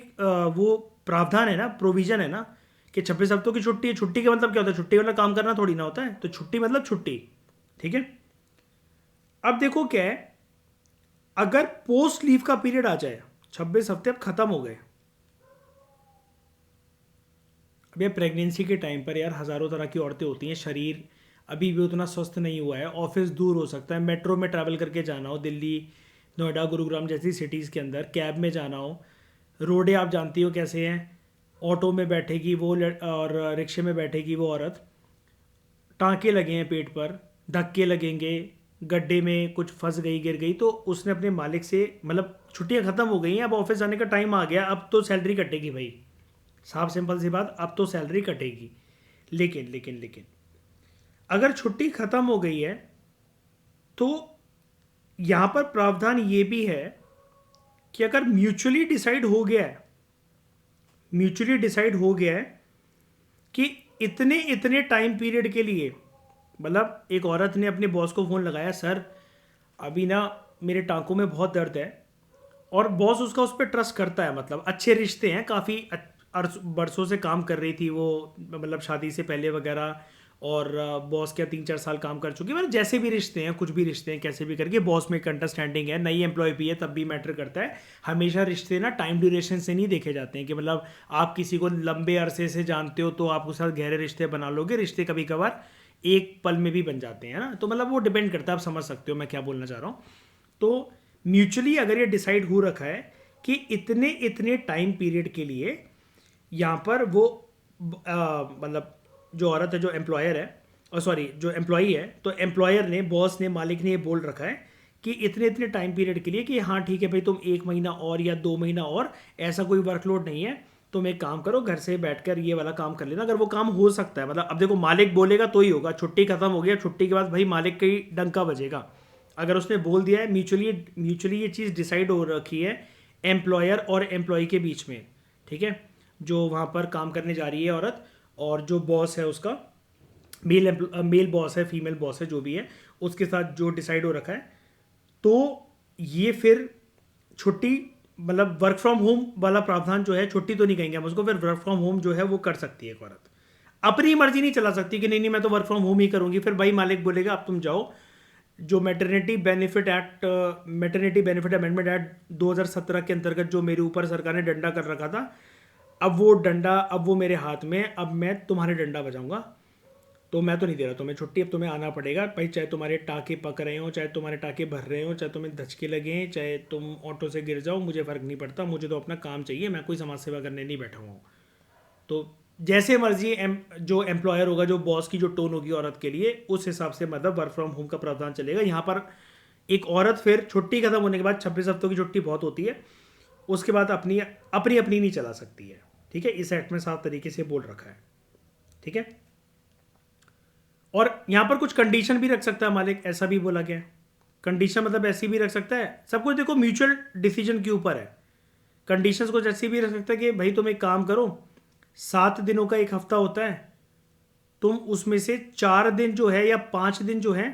वो प्रावधान है ना, प्रोविजन है ना कि 26 हफ्तों की छुट्टी है। छुट्टी का मतलब क्या होता है, छुट्टी वाला काम करना थोड़ी ना होता है, तो छुट्टी मतलब छुट्टी। ठीक है, अब देखो क्या है, अगर पोस्ट लीव का पीरियड आ जाए, 26 हफ्ते अब खत्म हो गए, अब ये प्रेगनेंसी के टाइम पर यार हज़ारों तरह की औरतें होती हैं, शरीर अभी भी उतना स्वस्थ नहीं हुआ है, ऑफिस दूर हो सकता है, मेट्रो में ट्रैवल करके जाना हो, दिल्ली, नोएडा, गुरुग्राम जैसी सिटीज़ के अंदर कैब में जाना हो, रोडें आप जानती हो कैसे हैं, ऑटो में बैठेगी वो और रिक्शे में बैठेगी वो औरत, टाँके लगे हैं पेट पर, धक्के लगेंगे, गड्ढे में कुछ फंस गई, गिर गई, तो उसने अपने मालिक से, मतलब छुट्टियां ख़त्म हो गई हैं, अब ऑफिस जाने का टाइम आ गया, अब तो सैलरी कटेगी भाई, साफ सिंपल सी बात, अब तो सैलरी कटेगी। लेकिन लेकिन लेकिन अगर छुट्टी ख़त्म हो गई है तो यहाँ पर प्रावधान ये भी है कि अगर म्यूचुअली डिसाइड हो गया है कि इतने इतने टाइम पीरियड के लिए, मतलब एक औरत ने अपने बॉस को फ़ोन लगाया, सर अभी ना मेरे टांकों में बहुत दर्द है, और बॉस उसका उस पर ट्रस्ट करता है, मतलब अच्छे रिश्ते हैं, काफ़ी बरसों से काम कर रही थी वो, मतलब शादी से पहले वगैरह, और बॉस क्या 3-4 साल काम कर चुकी है, मतलब जैसे भी रिश्ते हैं, कुछ भी रिश्ते हैं, कैसे भी करके बॉस में एक अंडरस्टैंडिंग है, नई एम्प्लॉय भी है तब भी मैटर करता है। हमेशा रिश्ते ना टाइम ड्यूरेशन से नहीं देखे जाते हैं कि मतलब आप किसी को लंबे अरसे से जानते हो तो आप उसके साथ गहरे रिश्ते बना लोगे, रिश्ते कभी कभार एक पल में भी बन जाते हैं ना, तो मतलब वो डिपेंड करता है, आप समझ सकते हो मैं क्या बोलना चाह रहा हूँ। तो म्यूचुअली अगर ये डिसाइड हो रखा है कि इतने इतने टाइम पीरियड के लिए यहाँ पर वो मतलब जो औरत है, जो एम्प्लॉयर है, और सॉरी जो एम्प्लॉई है, तो एम्प्लॉयर ने, बॉस ने, मालिक ने ये बोल रखा है कि इतने इतने टाइम पीरियड के लिए कि हाँ ठीक है भाई, तुम 1 महीना और या 2 महीना और, ऐसा कोई वर्कलोड नहीं है, तुम एक काम करो, घर से बैठकर ये वाला काम कर लेना, अगर वो काम हो सकता है, मतलब अब देखो मालिक बोलेगा तो ही होगा, छुट्टी खत्म हो गया, छुट्टी के बाद भाई मालिक का ही डंका बजेगा। अगर उसने बोल दिया है, म्यूचुअली म्यूचुअली ये चीज़ डिसाइड हो रखी है एम्प्लॉयर और एम्प्लॉय के बीच में, ठीक है, जो वहाँ पर काम करने जा रही है औरत, और जो बॉस है उसका, मेल बॉस है, फीमेल बॉस है, जो भी है, उसके साथ जो डिसाइड हो रखा है, तो ये फिर छुट्टी, मतलब वर्क फ्रॉम होम वाला प्रावधान जो है, छुट्टी तो नहीं कहेंगे हम उसको, फिर वर्क फ्रॉम होम जो है वो कर सकती है एक औरत, अपनी मर्जी नहीं चला सकती कि नहीं नहीं मैं तो वर्क फ्रॉम होम ही करूंगी, फिर भाई मालिक बोलेगा अब तुम जाओ। जो मैटरनिटी बेनिफिट अमेंडमेंट एक्ट 2017 के अंतर्गत जो मेरे ऊपर सरकार ने डंडा कर रखा था, अब वो डंडा, अब वो मेरे हाथ में, अब मैं तुम्हारे डंडा बजाऊंगा, तो मैं तो नहीं दे रहा तुम्हें छुट्टी, अब तुम्हें आना पड़ेगा भाई, चाहे तुम्हारे टाँके पक रहे हो, चाहे तुम्हारे टाँके भर रहे हो, चाहे तुम्हें धचके लगे, चाहे तुम ऑटो से गिर जाओ, मुझे फ़र्क नहीं पड़ता, मुझे तो अपना काम चाहिए, मैं कोई समाज सेवा करने नहीं बैठा हूँ। तो जैसे मर्जी जो एम्प्लॉयर होगा, जो बॉस की जो टोन होगी औरत के लिए, उस हिसाब से मतलब वर्क फ्रॉम होम का प्रावधान चलेगा यहाँ पर। एक औरत फिर छुट्टी खत्म होने के बाद, 26 हफ्तों की छुट्टी बहुत होती है, उसके बाद अपनी अपनी अपनी नहीं चला सकती है, ठीक है, इस एक्ट में साफ तरीके से बोल रखा है, ठीक है। और यहाँ पर कुछ कंडीशन भी रख सकता है मालिक, ऐसा भी बोला गया है। कंडीशन मतलब ऐसी भी रख सकता है, सब कुछ देखो म्यूचुअल डिसीजन के ऊपर है। कंडीशंस कुछ ऐसी भी रख सकता है कि भाई तुम एक काम करो, 7 दिनों का एक हफ्ता होता है, तुम उसमें से 4 दिन जो है या 5 दिन जो है,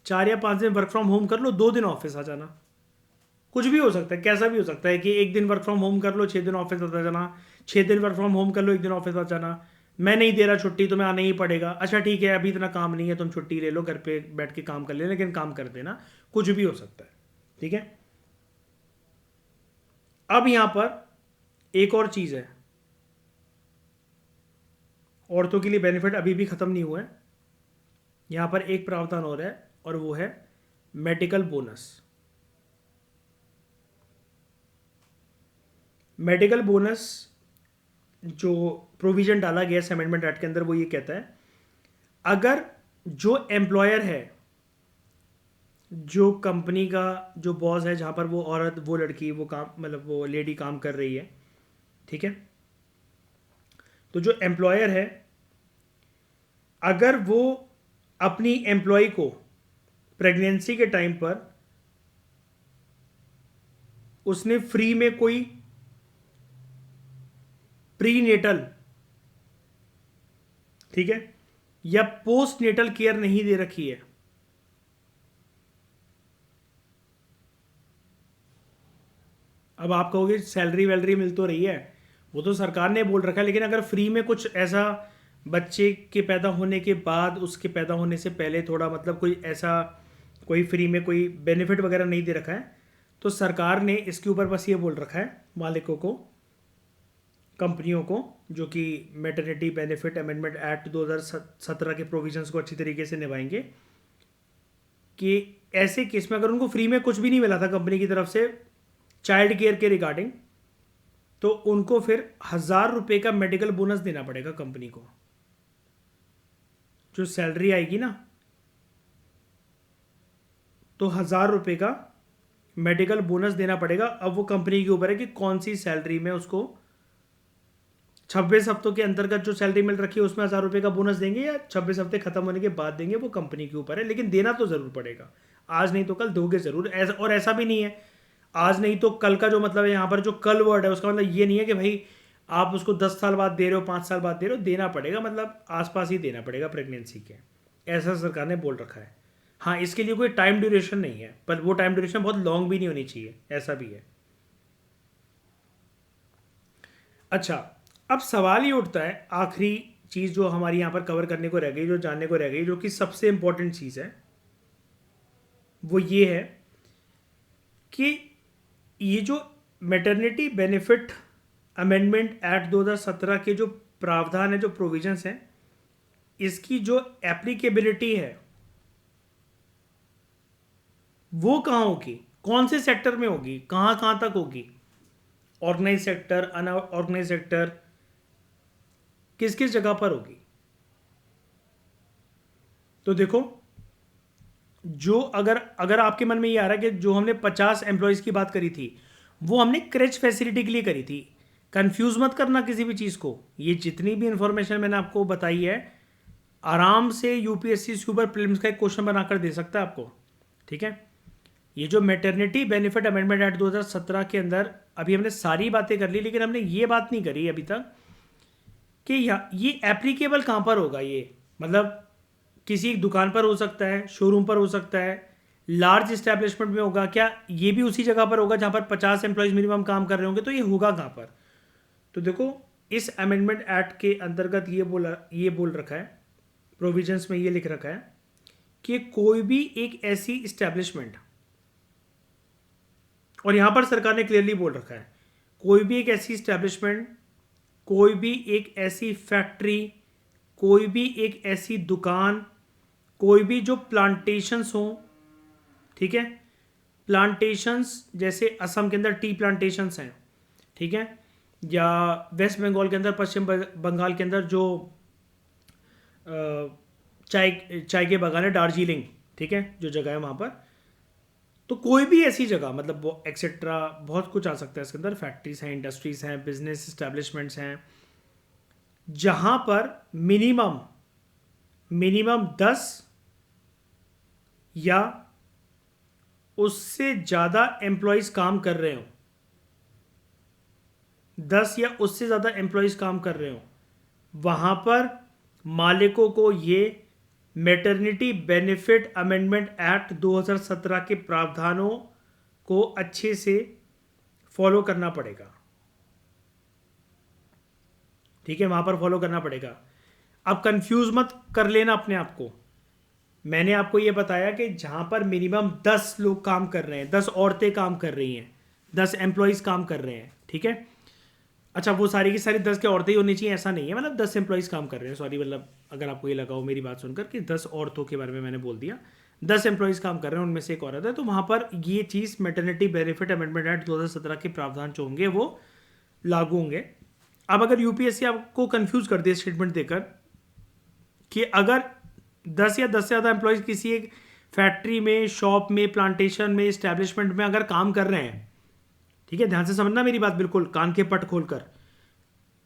4 या 5 दिन वर्क फ्रॉम होम कर लो, 2 दिन ऑफिस आ जाना। कुछ भी हो सकता है, कैसा भी हो सकता है कि एक दिन वर्क फ्रॉम होम कर लो, 6 दिन ऑफिस आ जाना, 6 दिन वर्क फ्रॉम होम कर लो, एक दिन ऑफिस आ जाना, मैं नहीं दे रहा छुट्टी, तुम्हें आना ही पड़ेगा, अच्छा ठीक है अभी इतना काम नहीं है, तुम छुट्टी ले लो, घर पे बैठ के काम कर ले, लेकिन काम कर देना, कुछ भी हो सकता है, ठीक है। अब यहां पर एक और चीज़ है, औरतों के लिए बेनिफिट अभी भी ख़त्म नहीं हुआ है, यहां पर एक प्रावधान और है, और वो है मेडिकल बोनस। मेडिकल बोनस जो प्रोविजन डाला गया है अमेंडमेंट एक्ट के अंदर, वो ये कहता है अगर जो एम्प्लॉयर है, जो कंपनी का जो बॉस है, जहाँ पर वो औरत, वो लड़की, वो काम, मतलब वो लेडी काम कर रही है, ठीक है, तो जो एम्प्लॉयर है, अगर वो अपनी एम्प्लॉय को प्रेगनेंसी के टाइम पर उसने फ्री में कोई प्रीनेटल, ठीक है, या पोस्ट नेटल केयर नहीं दे रखी है, अब आप कहोगे सैलरी वैलरी मिल तो रही है, वो तो सरकार ने बोल रखा है, लेकिन अगर फ्री में कुछ ऐसा बच्चे के पैदा होने के बाद, उसके पैदा होने से पहले थोड़ा, मतलब कोई ऐसा, कोई फ्री में कोई बेनिफिट वगैरह नहीं दे रखा है, तो सरकार ने इसके ऊपर बस ये बोल रखा है मालिकों को, कंपनियों को, जो कि मैटरनिटी बेनिफिट अमेंडमेंट एक्ट 2017 के प्रोविजंस को अच्छी तरीके से निभाएंगे, कि ऐसे केस में अगर उनको फ्री में कुछ भी नहीं मिला था कंपनी की तरफ से चाइल्ड केयर के रिगार्डिंग, तो उनको फिर 1,000 रुपये का मेडिकल बोनस देना पड़ेगा कंपनी को। जो सैलरी आएगी ना, तो 1,000 रुपये का मेडिकल बोनस देना पड़ेगा। अब वो कंपनी के ऊपर है कि कौन सी सैलरी में उसको 26 हफ्तों के अंतर्गत जो सैलरी मिल रखी है उसमें 1,000 रुपये का बोनस देंगे या 26 हफ्ते खत्म होने के बाद देंगे, वो कंपनी के ऊपर है, लेकिन देना तो जरूर पड़ेगा। आज नहीं तो कल दोगे जरूर। ऐसा और ऐसा भी नहीं है आज नहीं तो कल का जो मतलब है यहाँ पर जो कल वर्ड है उसका मतलब ये नहीं है कि भाई आप उसको 10 साल बाद दे रहे हो, 5 साल बाद दे रहे हो, देना पड़ेगा, मतलब आसपास ही देना पड़ेगा प्रेगनेंसी के, ऐसा सरकार ने बोल रखा है। हाँ, इसके लिए कोई टाइम ड्यूरेशन नहीं है, पर वो टाइम ड्यूरेशन बहुत लॉन्ग भी नहीं होनी चाहिए, ऐसा भी है। अच्छा, अब सवाल ये उठता है, आखिरी चीज़ जो हमारी यहाँ पर कवर करने को रह गई, जो जानने को रह गई, जो कि सबसे इंपॉर्टेंट चीज़ है, वो ये है कि ये जो मैटरनिटी बेनिफिट अमेंडमेंट एक्ट 2017 के जो प्रावधान है, जो प्रोविजंस हैं, इसकी जो एप्लीकेबिलिटी है वो कहाँ होगी, कौन से सेक्टर में होगी, कहाँ कहाँ तक होगी, ऑर्गेनाइज सेक्टर, अनऑर्गेनाइज सेक्टर, किस किस जगह पर होगी। तो देखो, जो अगर आपके मन में ये आ रहा है कि जो हमने 50 एम्प्लॉयज़ की बात करी थी वो हमने क्रेच फैसिलिटी के लिए करी थी, कंफ्यूज मत करना किसी भी चीज़ को। ये जितनी भी इंफॉर्मेशन मैंने आपको बताई है आराम से यूपीएससी सुपर प्रीलिम्स का एक क्वेश्चन बनाकर दे सकता है आपको, ठीक है। ये जो मैटरनिटी बेनिफिट अमेंडमेंट एक्ट 2017 के अंदर अभी हमने सारी बातें कर ली, लेकिन हमने ये बात नहीं करी अभी तक कि ये एप्लीकेबल कहाँ पर होगा। ये मतलब किसी दुकान पर हो सकता है, शोरूम पर हो सकता है, लार्ज इस्टेब्लिशमेंट में होगा क्या, ये भी उसी जगह पर होगा जहाँ पर 50 एम्प्लॉयज़ मिनिमम काम कर रहे होंगे, तो ये होगा कहाँ पर। तो देखो, इस अमेंडमेंट एक्ट के अंतर्गत ये बोल रखा है, प्रोविजंस में ये लिख रखा है कि कोई भी एक ऐसी इस्टेब्लिशमेंट, और यहां पर सरकार ने क्लियरली बोल रखा है, कोई भी एक ऐसी इस्टेब्लिशमेंट, कोई भी एक ऐसी फैक्ट्री, कोई भी एक ऐसी दुकान, कोई भी जो प्लांटेशंस हो, ठीक है, प्लांटेशंस जैसे असम के अंदर टी प्लांटेशंस हैं, ठीक है, या वेस्ट बंगाल के अंदर, पश्चिम बंगाल के अंदर जो चाय के बागान है, दार्जिलिंग, ठीक है, जो जगह है वहाँ पर, तो कोई भी ऐसी जगह, मतलब एक्सेट्रा बहुत कुछ आ सकता है इसके अंदर, फैक्ट्रीज हैं, इंडस्ट्रीज हैं, बिजनेस इस्टेब्लिशमेंट्स हैं, जहाँ पर मिनिमम 10 या उससे ज़्यादा एम्प्लॉयज़ काम कर रहे हो, 10 या उससे ज़्यादा एम्प्लॉयज़ काम कर रहे हो, वहाँ पर मालिकों को ये मैटरनिटी बेनिफिट अमेंडमेंट एक्ट 2017 के प्रावधानों को अच्छे से फॉलो करना पड़ेगा, ठीक है, वहाँ पर फॉलो करना पड़ेगा। अब कंफ्यूज मत कर लेना अपने आप को, मैंने आपको ये बताया कि जहाँ पर मिनिमम 10 लोग काम कर रहे हैं, 10 औरतें काम कर रही हैं, 10 एम्प्लॉयज़ काम कर रहे हैं, ठीक है। अच्छा, वो सारी की सारी 10 के औरतें ही होनी चाहिए ऐसा नहीं है, मतलब 10 एम्प्लॉयज़ काम कर रहे हैं, सॉरी, मतलब अगर आपको ये लगा हो मेरी बात सुनकर कि 10 औरतों के बारे में मैंने बोल दिया, 10 एम्प्लॉयज़ काम कर रहे हैं, उनमें से एक औरत है, तो वहाँ पर ये चीज़ मैटरनिटी बेनिफिट अमेंडमेंट एक्ट 2017 के प्रावधान जो होंगे वो लागू होंगे। अब अगर यूपीएससी आपको कंफ्यूज कर दे स्टेटमेंट देकर कि अगर 10 या 10 से ज़्यादा एम्प्लॉयज़ किसी एक फैक्ट्री में, शॉप में, प्लांटेशन में, इस्टेब्लिशमेंट में अगर काम कर रहे हैं, ठीक है, ध्यान से समझना मेरी बात, बिल्कुल कान के पट खोलकर,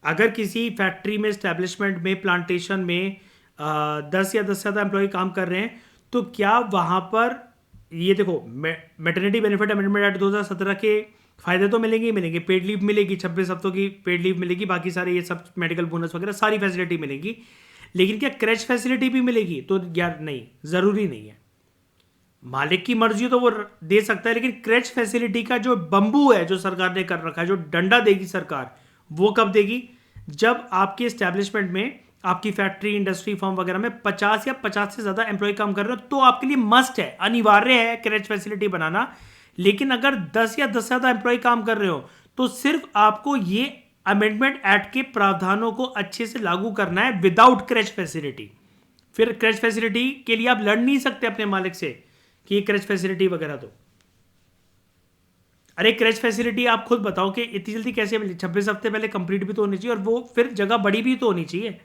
अगर किसी फैक्ट्री में, इस्टेब्लिशमेंट में, प्लांटेशन में 10 या 10 से ज़्यादा एम्प्लॉय काम कर रहे हैं, तो क्या वहाँ पर ये देखो, मैटरनिटी बेनिफिट अमेंडमेंट एक्ट 2017 के फायदे तो मिलेंगे ही मिलेंगे, पेड लीव मिलेगी, 26 हफ्तों की पेड लीव मिलेगी, बाकी सारे ये सब मेडिकल बोनस वगैरह सारी फैसिलिटी मिलेगी, लेकिन क्या क्रैच फैसिलिटी भी मिलेगी? तो यार नहीं, ज़रूरी नहीं है, मालिक की मर्जी तो वो दे सकता है, लेकिन क्रैच फैसिलिटी का जो बंबू है जो सरकार ने कर रखा है, जो डंडा देगी सरकार, वो कब देगी? जब आपके एस्टेब्लिशमेंट में, आपकी फैक्ट्री, इंडस्ट्री, फर्म वगैरह में 50 या 50 से ज़्यादा एम्प्लॉय काम कर रहे हो, तो आपके लिए मस्ट है, अनिवार्य है क्रैच फैसिलिटी बनाना। लेकिन अगर 10 या 10 से ज़्यादा एम्प्लॉय काम कर रहे हो तो सिर्फ आपको ये अमेंडमेंट एक्ट के प्रावधानों को अच्छे से लागू करना है विदाउट क्रैच फैसिलिटी। फिर क्रैच फैसिलिटी के लिए आप लड़ नहीं सकते अपने मालिक से कि ये क्रैच फैसिलिटी वगैरह दो। अरे क्रैच फैसिलिटी आप खुद बताओ कि इतनी जल्दी कैसे मिली? 26 हफ्ते पहले कंप्लीट भी तो होनी चाहिए, और वो फिर जगह बड़ी भी तो होनी चाहिए।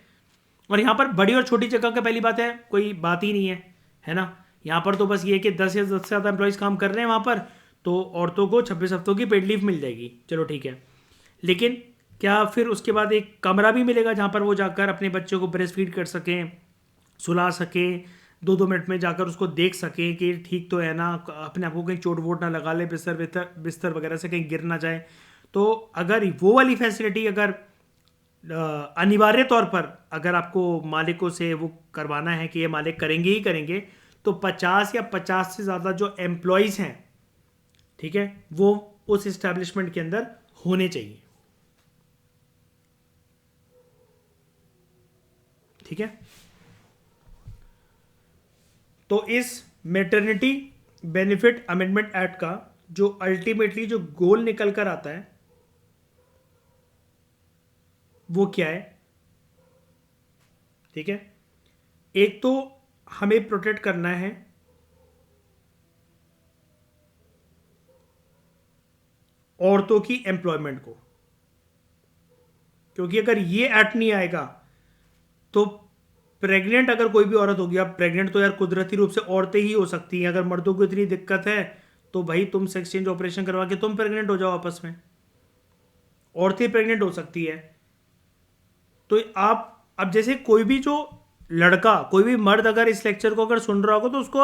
और यहाँ पर बड़ी और छोटी जगह का पहली बात है कोई बात ही नहीं है, है ना। यहाँ पर तो बस ये है कि 10 या 10 से ज़्यादा एम्प्लॉयज़ काम कर रहे हैं वहाँ पर, तो औरतों को 26 हफ्तों की पेड लीव मिल जाएगी, चलो ठीक है। लेकिन क्या फिर उसके बाद एक कमरा भी मिलेगा जहाँ पर वो जाकर अपने बच्चों को ब्रेस्ट फीड कर सकें, सुला सकें, 2-2 मिनट में जाकर उसको देख सकें कि ठीक तो है ना, अपने आप को कहीं चोट वोट ना लगा ले, बिस्तर बिस्तर बिस्तर वगैरह से कहीं गिर ना जाए। तो अगर वो वाली फैसिलिटी अगर अनिवार्य तौर पर अगर आपको मालिकों से वो करवाना है कि ये मालिक करेंगे ही करेंगे, तो 50 या 50 से ज़्यादा जो एम्प्लॉयज़ हैं, ठीक है, वो उस इस्टेब्लिशमेंट के अंदर होने चाहिए। ठीक है, तो इस मेटर्निटी बेनिफिट अमेंडमेंट एक्ट का जो अल्टीमेटली जो गोल निकल कर आता है वो क्या है? ठीक है, एक तो हमें प्रोटेक्ट करना है औरतों की एम्प्लॉयमेंट को, क्योंकि अगर ये एक्ट नहीं आएगा तो प्रेग्नेंट अगर कोई भी औरत होगी, अब प्रेग्नेंट तो यार कुदरती रूप से औरतें ही हो सकती हैं, अगर मर्दों को इतनी दिक्कत है तो भाई तुम सेक्स चेंज ऑपरेशन करवा के तुम प्रेग्नेंट हो जाओ आपस में, औरतें प्रेग्नेंट हो सकती है। तो आप अब जैसे कोई भी जो लड़का, कोई भी मर्द अगर इस लेक्चर को अगर सुन रहा होगा तो उसको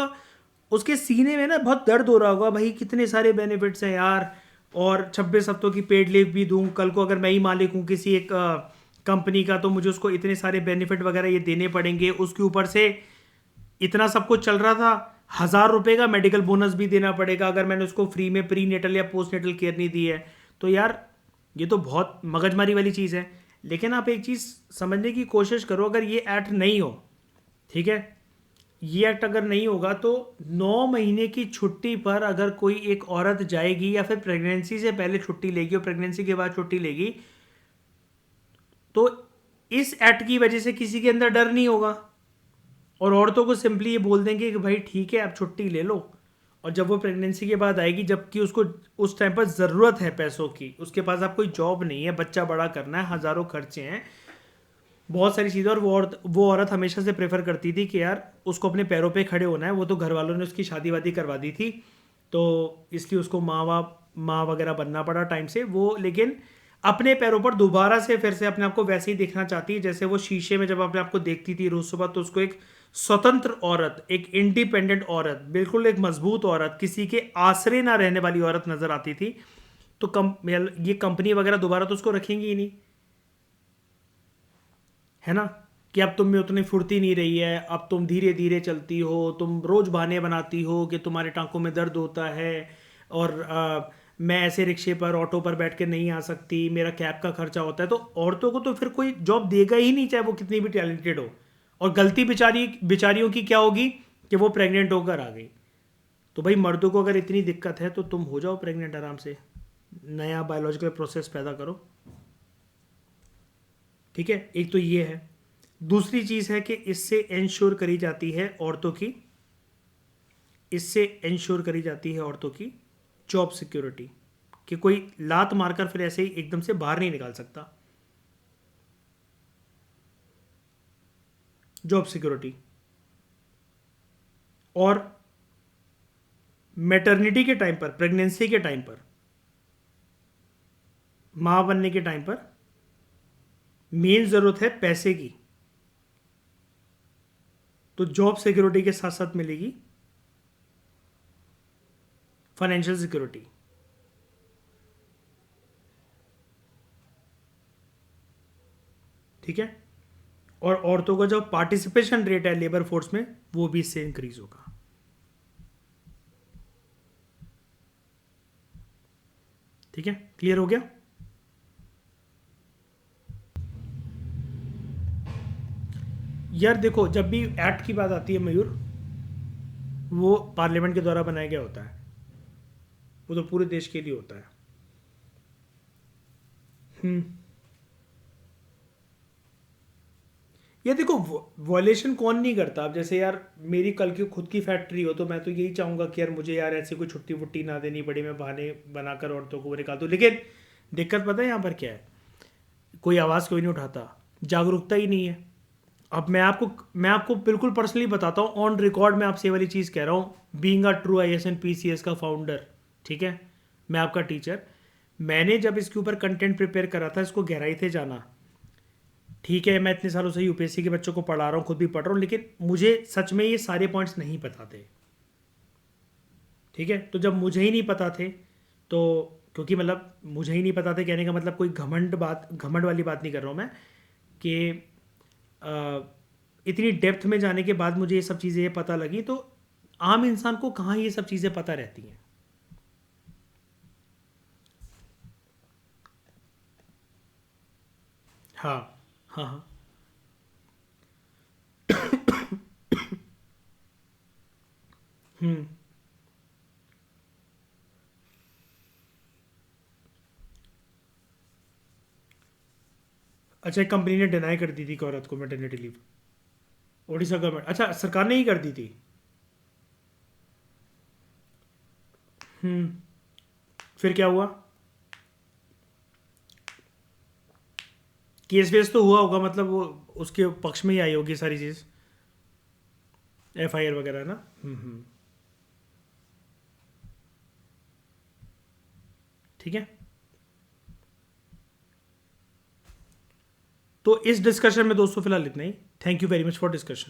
उसके सीने में ना बहुत दर्द हो रहा होगा, भाई कितने सारे बेनिफिट्स हैं यार, और 26 हफ्तों की पेड लीव भी दूं, कल को अगर मैं ही मालिक हूँ किसी एक कंपनी का तो मुझे उसको इतने सारे बेनिफिट वगैरह ये देने पड़ेंगे, उसके ऊपर से इतना सब कुछ चल रहा था, 1,000 रुपये का मेडिकल बोनस भी देना पड़ेगा अगर मैंने उसको फ्री में प्री नेटल या पोस्ट नेटल केयर नहीं दी है। तो यार ये तो बहुत मगजमारी वाली चीज़ है। लेकिन आप एक चीज़ समझने की कोशिश करो, अगर ये एक्ट नहीं हो, ठीक है, ये एक्ट अगर नहीं होगा तो 9 महीने की छुट्टी पर अगर कोई एक औरत जाएगी या फिर प्रेगनेंसी से पहले छुट्टी लेगी और प्रेगनेंसी के बाद छुट्टी लेगी, तो इस एक्ट की वजह से किसी के अंदर डर नहीं होगा और औरतों को सिंपली ये बोल देंगे कि भाई ठीक है आप छुट्टी ले लो। और जब वो प्रेगनेंसी के बाद आएगी, जबकि उसको उस टाइम पर ज़रूरत है पैसों की, उसके पास अब कोई जॉब नहीं है, बच्चा बड़ा करना है, हज़ारों खर्चे हैं, बहुत सारी चीज़ें, और वो औरत हमेशा से प्रेफर करती थी कि यार उसको अपने पैरों पे खड़े होना है। वो तो घर वालों ने उसकी शादी वादी करवा दी थी, तो इसलिए उसको माँ वगैरह बनना पड़ा टाइम से वो, लेकिन अपने पैरों पर दोबारा से फिर से अपने आप को वैसे ही देखना चाहती है जैसे वो शीशे में जब अपने आप को देखती थी रोज़ सुबह, तो उसको एक स्वतंत्र औरत, एक इंडिपेंडेंट औरत, बिल्कुल एक मजबूत औरत, किसी के आसरे ना रहने वाली औरत नजर आती थी। तो ये कंपनी वगैरह दोबारा तो उसको रखेंगी ही नहीं, है ना, कि अब तुम में उतनी फुर्ती नहीं रही है, अब तुम धीरे धीरे चलती हो, तुम रोज बहाने बनाती हो कि तुम्हारे टांकों में दर्द होता है, और मैं ऐसे रिक्शे पर ऑटो पर बैठ के नहीं आ सकती, मेरा कैब का खर्चा होता है। तो औरतों को तो फिर कोई जॉब देगा ही नहीं, चाहे वो कितनी भी टैलेंटेड हो। और गलती बेचारियों की क्या होगी कि वो प्रेग्नेंट होकर आ गई। तो भाई मर्दों को अगर इतनी दिक्कत है तो तुम हो जाओ प्रेग्नेंट आराम से, नया बायोलॉजिकल प्रोसेस पैदा करो। ठीक है, एक तो ये है। दूसरी चीज़ है कि इससे इंश्योर करी जाती है औरतों की, इससे इंश्योर करी जाती है औरतों की जॉब सिक्योरिटी, कि कोई लात मारकर फिर ऐसे ही एकदम से बाहर नहीं निकाल सकता। जॉब सिक्योरिटी और मैटरनिटी के टाइम पर, प्रेगनेंसी के टाइम पर, मां बनने के टाइम पर मेन जरूरत है पैसे की, तो जॉब सिक्योरिटी के साथ साथ मिलेगी फाइनेंशियल सिक्योरिटी। ठीक है, और औरतों का जो पार्टिसिपेशन रेट है लेबर फोर्स में वो भी इससे इंक्रीज होगा। ठीक है, क्लियर हो गया? यार देखो, जब भी एक्ट की बात आती है मयूर, वो पार्लियामेंट के द्वारा बनाया गया होता है, वो तो पूरे देश के लिए होता है। हम्म, ये देखो, वॉयलेशन कौन नहीं करता। अब जैसे यार मेरी कल की खुद की फैक्ट्री हो तो मैं तो यही चाहूँगा कि यार मुझे यार ऐसी कोई छुट्टी वुट्टी ना देनी पड़े, मैं बहाने बनाकर औरतों को निकाल दूँ। लेकिन दिक्कत पता है यहाँ पर क्या है? कोई आवाज़ कोई नहीं उठाता, जागरूकता ही नहीं है। अब मैं आपको बिल्कुल पर्सनली बताता हूँ, ऑन रिकॉर्ड मैं आपसे ये वाली चीज़ कह रहा हूँ, being a true IAS and PCS का फाउंडर, ठीक है, मैं आपका टीचर। मैंने जब इसके ऊपर कंटेंट प्रिपेयर करा था, इसको गहराई से जाना, ठीक है, मैं इतने सालों से UPSC के बच्चों को पढ़ा रहा हूँ, खुद भी पढ़ रहा हूँ, लेकिन मुझे सच में ये सारे पॉइंट्स नहीं पता थे, ठीक है। तो जब मुझे ही नहीं पता थे, तो क्योंकि मतलब मुझे ही नहीं पता थे कहने का मतलब कोई घमंड वाली बात नहीं कर रहा हूँ मैं, कि अ, इतनी डेप्थ में जाने के बाद मुझे ये सब चीज़ें ये पता लगी, तो आम इंसान को कहाँ ये सब चीज़ें पता रहती हैं। हाँ, हाँ, हाँ। अच्छा, एक कंपनी ने डिनाई कर दी थी एक औरत को मैटरनिटी लीव, उड़ीसा गवर्नमेंट, अच्छा सरकार ने ही कर दी थी। फिर क्या हुआ? केस वेस तो हुआ होगा, मतलब वो उसके पक्ष में ही आई होगी सारी चीज़, FIR वगैरह ना। ठीक है। तो इस डिस्कशन में दोस्तों फिलहाल इतना ही। Thank you very much for discussion.